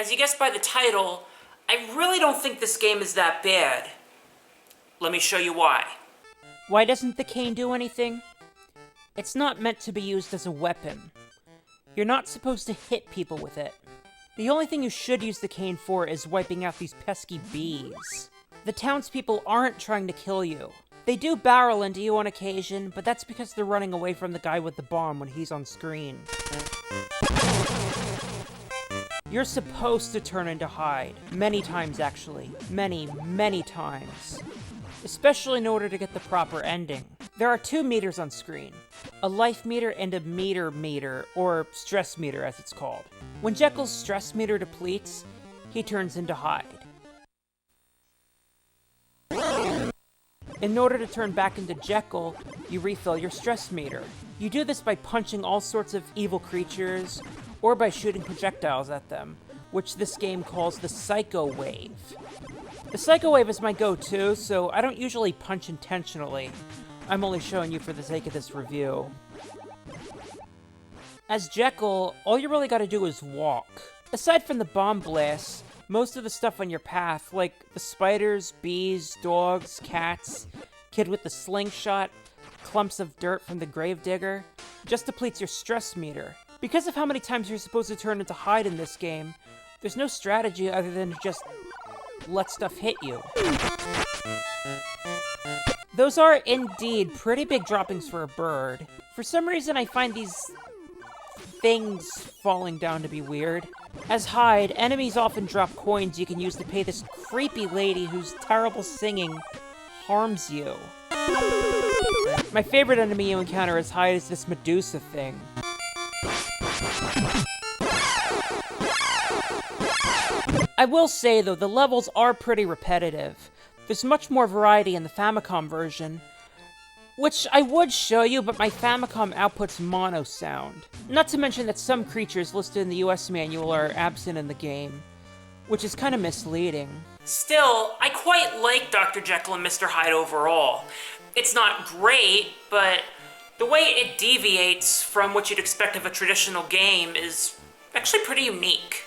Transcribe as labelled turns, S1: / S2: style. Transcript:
S1: As you guessed by the title, I really don't think this game is that bad. Let me show you why.
S2: Why doesn't the cane do anything? It's not meant to be used as a weapon. You're not supposed to hit people with it. The only thing you should use the cane for is wiping out these pesky bees. The townspeople aren't trying to kill you. They do barrel into you on occasion, but that's because they're running away from the guy with the bomb when he's on screen. You're supposed to turn into Hyde. Many times, actually. Many, many times. Especially in order to get the proper ending. There are 2 meters on screen. A life meter and a meter, or stress meter as it's called. When Jekyll's stress meter depletes, he turns into Hyde. In order to turn back into Jekyll, you refill your stress meter. You do this by punching all sorts of evil creatures, or by shooting projectiles at them, which this game calls the Psycho Wave. The Psycho Wave is my go-to, so I don't usually punch intentionally. I'm only showing you for the sake of this review. As Jekyll, all you really gotta do is walk. Aside from the bomb blasts, most of the stuff on your path, like the spiders, bees, dogs, cats, kid with the slingshot, clumps of dirt from the gravedigger, just depletes your stress meter. Because of how many times you're supposed to turn into Hyde in this game, there's no strategy other than to just let stuff hit you. Those are indeed pretty big droppings for a bird. For some reason I find these things falling down to be weird. As Hyde, enemies often drop coins you can use to pay this creepy lady whose terrible singing harms you. My favorite enemy you encounter as Hyde is this Medusa thing. I will say, though, the levels are pretty repetitive. There's much more variety in the Famicom version, which I would show you, but my Famicom outputs mono sound. Not to mention that some creatures listed in the US manual are absent in the game, which is kind of misleading.
S1: Still, I quite like Dr. Jekyll and Mr. Hyde overall. It's not great, but the way it deviates from what you'd expect of a traditional game is actually pretty unique.